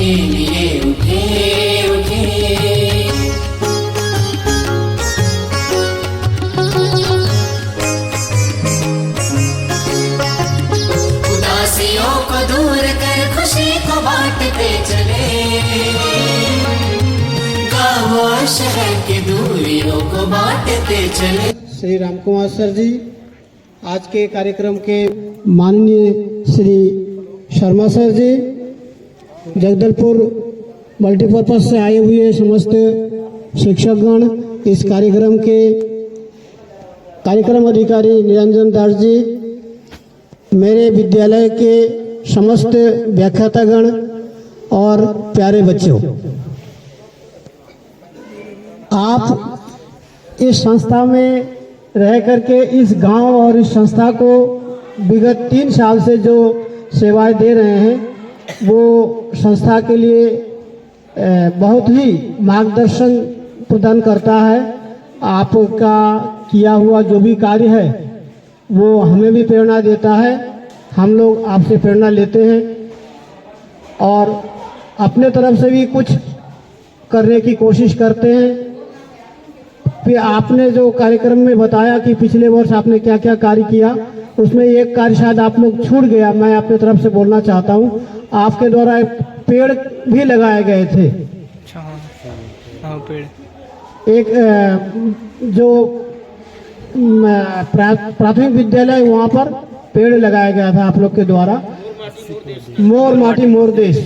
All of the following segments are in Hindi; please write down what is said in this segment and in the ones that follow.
के लिए उठे उठे। उदासियों को दूर कर खुशी को बांटते चले, गाँव और शहर की दूरियों को बांटते चले। श्री रामकुमार सर जी, आज के कार्यक्रम के माननीय श्री शर्मा सर जी, जगदलपुर मल्टीपर्पज से आए हुए समस्त शिक्षकगण, इस कार्यक्रम के कार्यक्रम अधिकारी निरंजन दास जी, मेरे विद्यालय के समस्त व्याख्यातागण और प्यारे बच्चों, आप इस संस्था में रह करके इस गांव और इस संस्था को विगत 3 साल से जो सेवाएं दे रहे हैं, वो संस्था के लिए बहुत ही मार्गदर्शन प्रदान करता है। आपका किया हुआ जो भी कार्य है वो हमें भी प्रेरणा देता है, हम लोग आपसे प्रेरणा लेते हैं और अपने तरफ से भी कुछ करने की कोशिश करते हैं। फिर आपने जो कार्यक्रम में बताया कि पिछले वर्ष आपने क्या क्या कार्य किया, उसमें एक कार्य शायद आप लोग छूट गया, मैं अपने तरफ से बोलना चाहता हूँ। आपके द्वारा एक पेड़ भी लगाए गए थे। हाँ, पेड़ एक जो प्राथमिक विद्यालय वहाँ पर पेड़ लगाया गया था आप लोग के द्वारा, मोर माटी मोर देश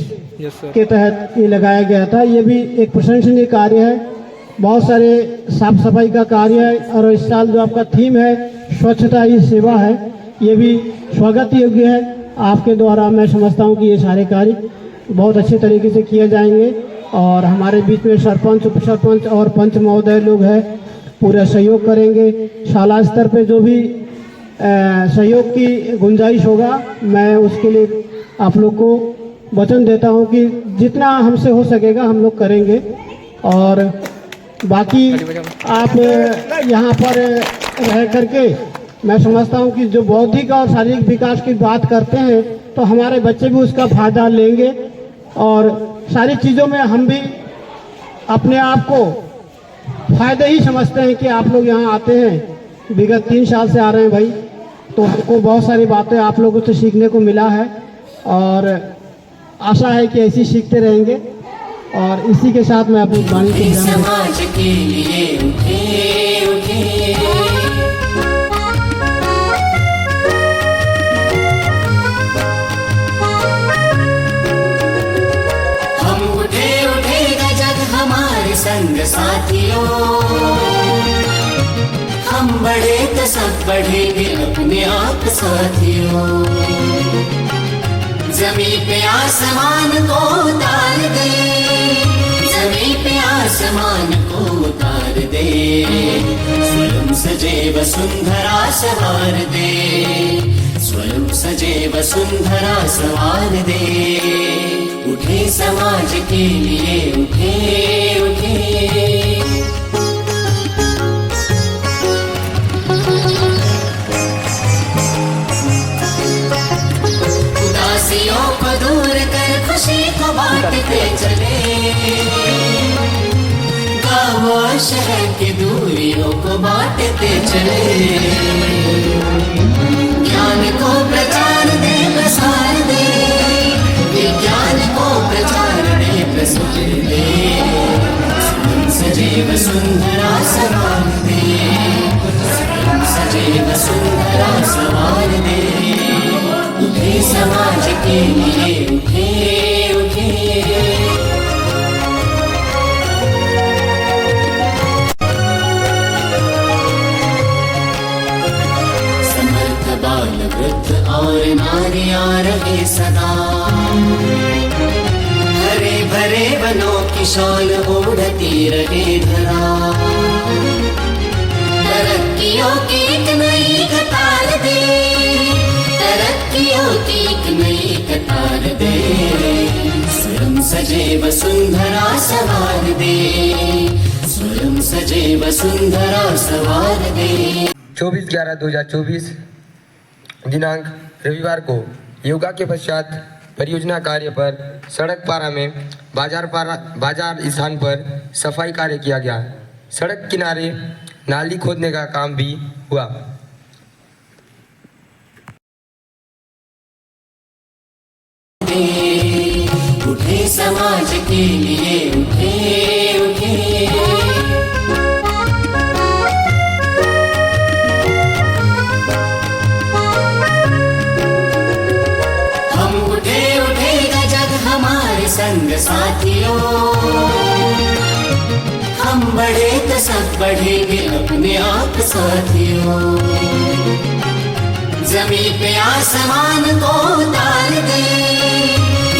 के तहत ये लगाया गया था। ये भी एक प्रशंसनीय कार्य है। बहुत सारे साफ सफाई का कार्य है और इस साल जो आपका थीम है स्वच्छता ही सेवा है, ये भी स्वागत योग्य है। आपके द्वारा मैं समझता हूँ कि ये सारे कार्य बहुत अच्छे तरीके से किए जाएंगे और हमारे बीच में सरपंच, उप सरपंच और पंच महोदय लोग हैं, पूरा सहयोग करेंगे। शाला स्तर पे जो भी सहयोग की गुंजाइश होगा, मैं उसके लिए आप लोग को वचन देता हूँ कि जितना हमसे हो सकेगा हम लोग करेंगे। और बाकी आप यहाँ पर रह करके मैं समझता हूँ कि जो बौद्धिक और शारीरिक विकास की बात करते हैं तो हमारे बच्चे भी उसका फायदा लेंगे और सारी चीज़ों में हम भी अपने आप को फायदे ही समझते हैं कि आप लोग यहाँ आते हैं। विगत 3 साल से आ रहे हैं भाई, तो हमको बहुत सारी बातें आप लोगों से सीखने को मिला है और आशा है कि ऐसी सीखते रहेंगे। और इसी के साथ मैं अपनी वाणी को समाज के लिए उठे उठे। हम उठे उठेगा जग हमारे संग साथियों, हम बढ़े तो सब बढ़ेंगे अपने आप साथियों। जमीन पे आसमान को उतार दे, जमीन पे आसमान को उतार दे, स्वयं सजे वसुंधरा सवार दे, स्वयं सजे वसुंधरा सवार दे। उठे समाज के लिए उठे उठे। उदासियों को दूर कर खुशी को बांटते चले, गाँव और शहर की दूरियों को बांटते चले। ज्ञान को प्रचार दे प्रसार दे, विज्ञान को प्रचार दे प्रसार दे, स्वयं सजे वसुंधरा सवार दे, स्वयं सजे वसुंधरा सवार दे। उठे समाज के लिए उठे उठे। समर्थ बाल वृद्ध और नारियां रहे सदा, हरे भरे वनों की शान ओढ़ती रहे धरा। तरक्कियों की एक नई कतार दे, तरक्कियों की एक नई कतार दे, स्वयं सजे वसुंधरा सवार दे, स्वयं सजे वसुंधरा सवार दे। 24/11/2024 दिनांक रविवार को योगा के पश्चात परियोजना कार्य पर सड़क पारा में बाजार स्थान पर सफाई कार्य किया गया। सड़क किनारे नाली खोदने का काम भी हुआ। उठे समाज के लिए उठे उठे, हम उठे उठेगा जग हमारे संग साथियों, हम बढ़े तो सब बढ़ेंगे अपने आप साथियों। जमीन पे आसमान को उतार दे,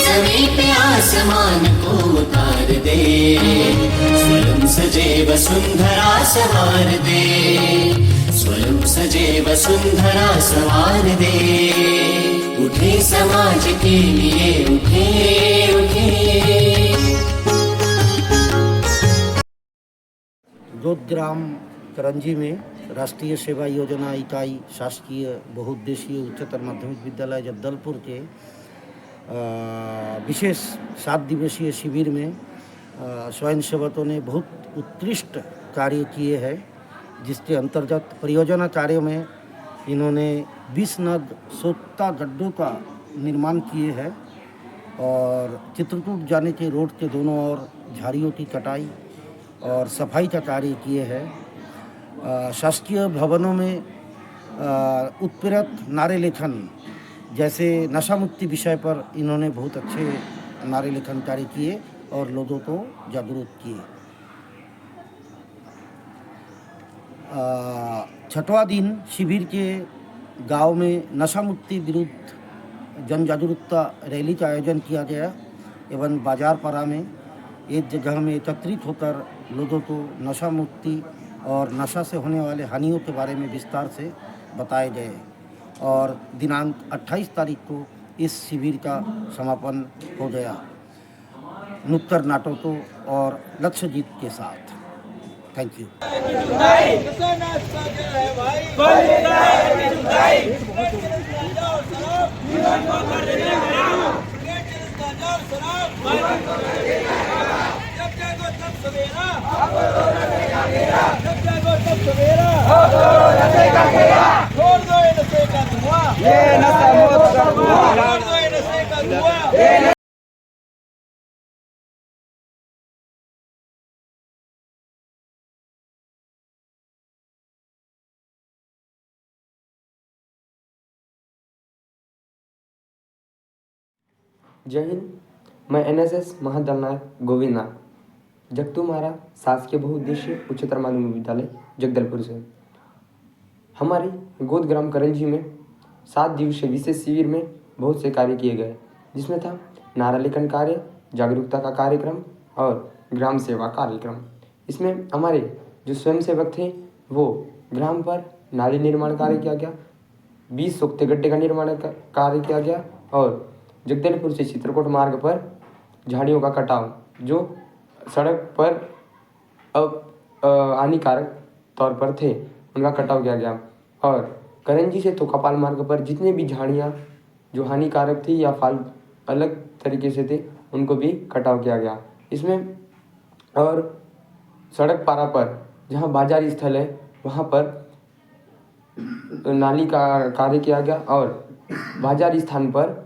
जमीन पे आसमान को उतार दे, स्वयं सजे वसुंधरा सवार दे, स्वयं सजे वसुंधरा सवार दे। उठे समाज के लिए उठे उठे। जोतग्राम करंजी में राष्ट्रीय सेवा योजना इकाई शासकीय बहुउद्देशीय उच्चतर माध्यमिक विद्यालय जगदलपुर के विशेष 7 दिवसीय शिविर में स्वयंसेवकों ने बहुत उत्कृष्ट कार्य किए हैं, जिसके अंतर्गत परियोजना कार्य में इन्होंने 20 नग सोता गड्ढों का निर्माण किए हैं और चित्रकूट जाने के रोड के दोनों ओर झाड़ियों की कटाई और सफाई का कार्य किए हैं। शासकीय भवनों में उत्प्रेरक नारे लेखन जैसे नशा मुक्ति विषय पर इन्होंने बहुत अच्छे नारे लेखन कार्य किए और लोगों को जागरूक किए। 6वां दिन शिविर के गांव में नशा मुक्ति विरुद्ध जन जागरूकता रैली का आयोजन किया गया एवं बाजार पारा में एक जगह में एकत्रित होकर लोगों को नशा मुक्ति और नशा से होने वाले हानियों के बारे में विस्तार से बताए गए और दिनांक 28 तारीख को इस शिविर का समापन हो गया नुक्कड़ नाटकों और लक्ष्य गीत के साथ। Thank you. जय हिंद। मैं एनएसएस महादलनायक गोविंद नाथ जगतुमारा शासकीय बहुउद्देशीय उच्चतर माध्यमिक विद्यालय जगदलपुर से। हमारे गोद ग्राम करंजी में 7 दिवसीय विशेष शिविर में बहुत से कार्य किए गए, जिसमें था नारा लेखन कार्य, जागरूकता का कार्यक्रम और ग्राम सेवा कार्यक्रम। इसमें हमारे जो स्वयंसेवक थे वो ग्राम पर नाली निर्माण कार्य किया गया, 20 सोखते गड्ढे का निर्माण कार्य किया गया और जगदलपुर से चित्रकूट मार्ग पर झाड़ियों का कटाव जो सड़क पर हानिकारक तौर पर थे उनका कटाव किया गया और करंजी से तो कपाल मार्ग पर जितने भी झाड़ियाँ जो हानिकारक थी या फाल अलग तरीके से थे उनको भी कटाव किया गया। इसमें और सड़क पारा पर जहाँ बाजार स्थल है वहाँ पर नाली का कार्य किया गया और बाजार स्थान पर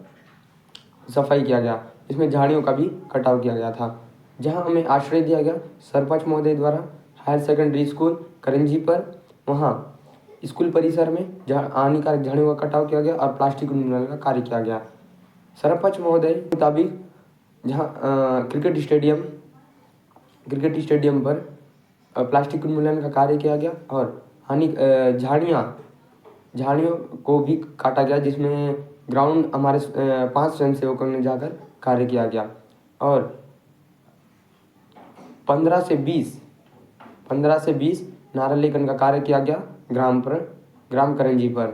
सफाई किया गया। इसमें झाड़ियों का भी कटाव किया गया था। जहां हमें आश्रय दिया गया सरपंच महोदय द्वारा हायर सेकेंडरी स्कूल करंजी पर, वहां स्कूल परिसर में हानिकारक झाड़ियों का कटाव किया गया और प्लास्टिक उन्मूलन का कार्य किया गया। सरपंच महोदय के मुताबिक जहां क्रिकेट स्टेडियम पर प्लास्टिक उन्मूलन का कार्य किया गया और झाड़ियों को भी काटा गया, जिसमें ग्राउंड हमारे 5 स्वयंसेवकों ने जाकर कार्य किया गया और 15 से 20 नारा लेखन का कार्य किया गया ग्राम करंजी पर।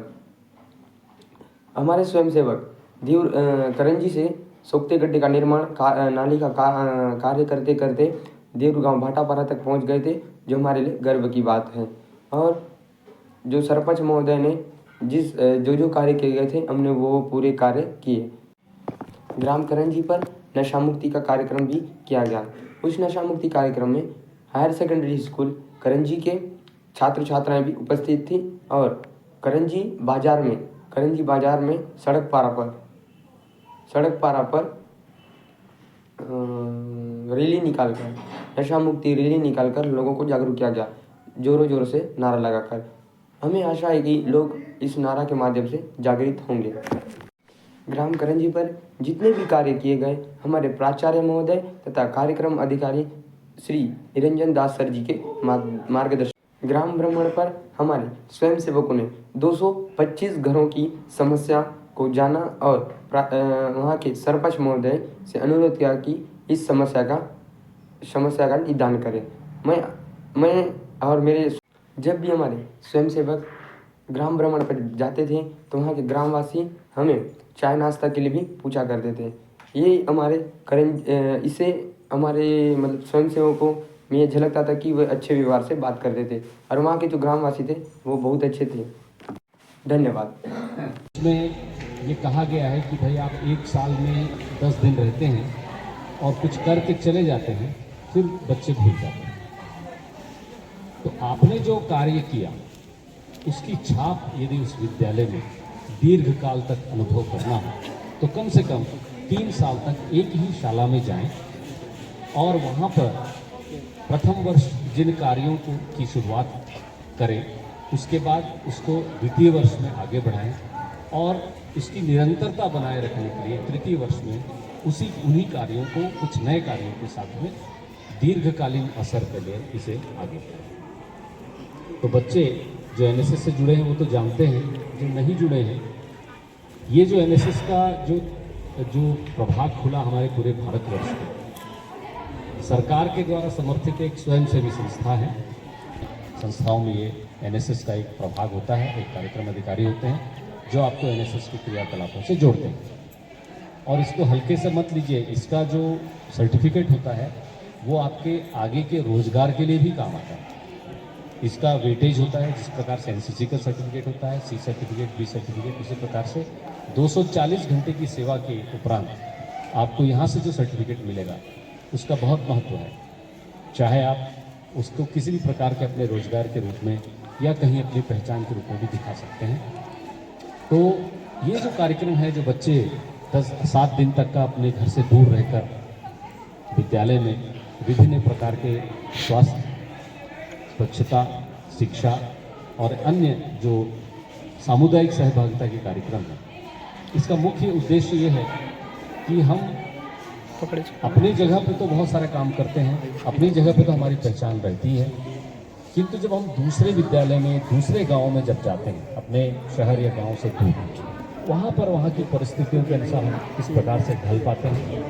हमारे स्वयंसेवक करंजी से सोखते गड्ढे का निर्माण नाली का कार्य करते करते देवरू गांव भाटापारा तक पहुंच गए थे, जो हमारे लिए गर्व की बात है। और जो सरपंच महोदय ने जो कार्य किए गए थे हमने वो पूरे कार्य किए। ग्राम करंजी पर नशा मुक्ति का कार्यक्रम भी किया गया। उस नशा मुक्ति कार्यक्रम में हायर सेकेंडरी स्कूल करंजी के छात्र छात्राएं भी उपस्थित थी और करंजी बाजार में सड़क पारा पर रैली निकालकर नशा मुक्ति रैली निकालकर लोगों को जागरूक किया गया, जोरों जोरों से नारा लगाकर। हमें आशा है कि लोग इस नारा के माध्यम से जागृत होंगे। ग्राम करंजी पर जितने भी कार्य किए गए हमारे प्राचार्य महोदय तथा कार्यक्रम अधिकारी श्री निरंजन दास सर जी के मार्गदर्शन। ग्राम भ्रमण पर हमारे स्वयंसेवकों ने 225 घरों की समस्या को जाना और वहाँ के सरपंच महोदय से अनुरोध किया कि इस समस्या का निदान करें। मैं और मेरे जब भी हमारे स्वयंसेवक ग्राम भ्रमण पर जाते थे तो वहाँ के ग्रामवासी हमें चाय नाश्ता के लिए भी पूछा करते थे। ये इससे हमारे मतलब स्वयंसेवकों में ये झलकता था कि वे अच्छे व्यवहार से बात करते थे और वहाँ के जो ग्रामवासी थे वो बहुत अच्छे थे। धन्यवाद। इसमें ये कहा गया है कि भाई आप एक साल में 10 दिन रहते हैं और कुछ करके चले जाते हैं, फिर बच्चे भूल जाते हैं। तो आपने जो कार्य किया उसकी छाप यदि उस विद्यालय में दीर्घ काल तक अनुभव करना हो तो कम से कम 3 साल तक एक ही शाला में जाएं और वहाँ पर प्रथम वर्ष जिन कार्यों की शुरुआत करें उसके बाद उसको द्वितीय वर्ष में आगे बढ़ाएं और इसकी निरंतरता बनाए रखने के लिए तृतीय वर्ष में उन्हीं कार्यों को कुछ नए कार्यों के साथ में दीर्घकालीन असर के लिए इसे आगे बढ़ाएं। तो बच्चे जो एनएसएस से जुड़े हैं वो तो जानते हैं, जो नहीं जुड़े हैं, ये जो एनएसएस का जो प्रभाग खुला हमारे पूरे भारतवर्ष में, सरकार के द्वारा समर्थित एक स्वयंसेवी संस्था है। संस्थाओं में ये एनएसएस का एक प्रभाग होता है, एक कार्यक्रम अधिकारी होते हैं जो आपको एनएसएस के क्रियाकलापों से जोड़ते हैं। और इसको हल्के से मत लीजिए, इसका जो सर्टिफिकेट होता है वो आपके आगे के रोजगार के लिए भी काम आता है। इसका वेटेज होता है, जिस प्रकार से एनसीसी का सर्टिफिकेट होता है, सी सर्टिफिकेट, बी सर्टिफिकेट, उसी प्रकार से 240 घंटे की सेवा के उपरांत आपको यहाँ से जो सर्टिफिकेट मिलेगा उसका बहुत महत्व है। चाहे आप उसको किसी भी प्रकार के अपने रोजगार के रूप में या कहीं अपनी पहचान के रूप में भी दिखा सकते हैं। तो ये जो कार्यक्रम है, जो बच्चे 7 दिन तक का अपने घर से दूर रहकर विद्यालय में विभिन्न प्रकार के स्वास्थ्य, स्वच्छता, शिक्षा और अन्य जो सामुदायिक सहभागिता के कार्यक्रम है, इसका मुख्य उद्देश्य ये है कि हम अपनी जगह पे तो बहुत सारे काम करते हैं, अपनी जगह पे तो हमारी पहचान रहती है, किंतु जब हम दूसरे विद्यालय में, दूसरे गांव में जब जाते हैं, अपने शहर या गांव से दूर, वहाँ पर वहाँ की परिस्थितियों के अनुसार हम किस प्रकार से ढल पाते हैं,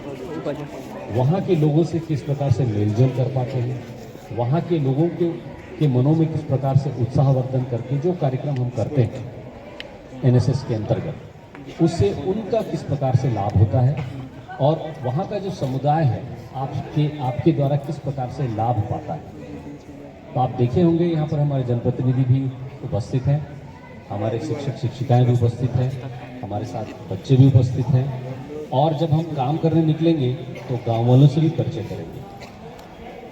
वहाँ के लोगों से किस प्रकार से मेलजोल कर पाते हैं, वहाँ के लोगों के मनों में किस प्रकार से उत्साहवर्धन करके जो कार्यक्रम हम करते हैं एनएसएस के अंतर्गत, उससे उनका किस प्रकार से लाभ होता है और वहाँ का जो समुदाय है आपके द्वारा किस प्रकार से लाभ पाता है। तो आप देखे होंगे यहाँ पर हमारे जनप्रतिनिधि भी उपस्थित हैं, हमारे शिक्षक शिक्षिकाएं भी उपस्थित हैं, हमारे साथ बच्चे भी उपस्थित हैं। और जब हम काम करने निकलेंगे तो गाँव वालों से भी परिचय करेंगे।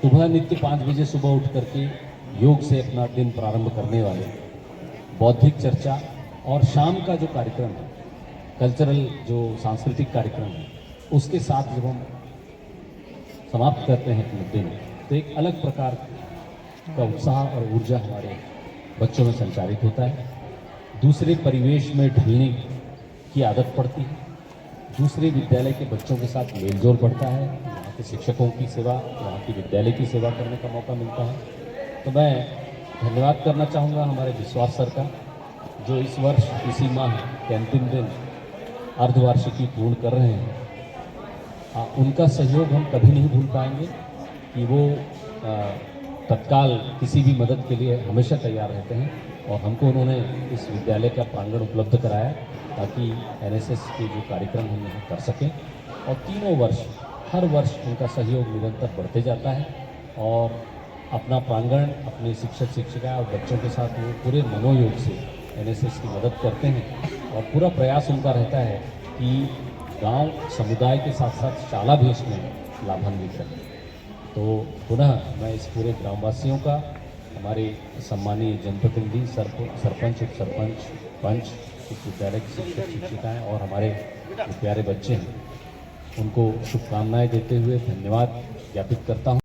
सुबह नित्य 5 बजे सुबह उठ करके योग से अपना दिन प्रारंभ करने वाले, बौद्धिक चर्चा और शाम का जो कार्यक्रम है, कल्चरल जो सांस्कृतिक कार्यक्रम है, उसके साथ जब हम समाप्त करते हैं अपने दिन, तो एक अलग प्रकार का उत्साह और ऊर्जा हमारे बच्चों में संचारित होता है। दूसरे परिवेश में ढलने की आदत पड़ती है, दूसरे विद्यालय के बच्चों के साथ मेलजोल बढ़ता है, वहाँ के शिक्षकों की सेवा, वहाँ की विद्यालय की सेवा करने का मौका मिलता है। तो मैं धन्यवाद करना चाहूँगा हमारे विश्वास सर का, जो इस वर्ष इसी माह के अंतिम दिन अर्धवार्षिकी पूर्ण कर रहे हैं। उनका सहयोग हम कभी नहीं भूल पाएंगे कि वो तत्काल किसी भी मदद के लिए हमेशा तैयार रहते हैं और हमको उन्होंने इस विद्यालय का प्रांगण उपलब्ध कराया ताकि एनएसएस के जो कार्यक्रम हम यहाँ कर सकें। और तीनों वर्ष, हर वर्ष उनका सहयोग निरंतर बढ़ते जाता है और अपना प्रांगण, अपने शिक्षक शिक्षिका और बच्चों के साथ वो पूरे मनोयोग से एनएसएस की मदद करते हैं। और पूरा प्रयास उनका रहता है कि गांव समुदाय के साथ साथ शाला भी इसमें लाभान्वित है। तो पुनः मैं इस पूरे ग्रामवासियों का, हमारे सम्मानीय जनप्रतिनिधि, सरपंच, उप सरपंच, पंच, इस विद्यालय के शिक्षक शिक्षिकाएँ और हमारे जो प्यारे बच्चे हैं, उनको शुभकामनाएं देते हुए धन्यवाद ज्ञापित करता हूँ।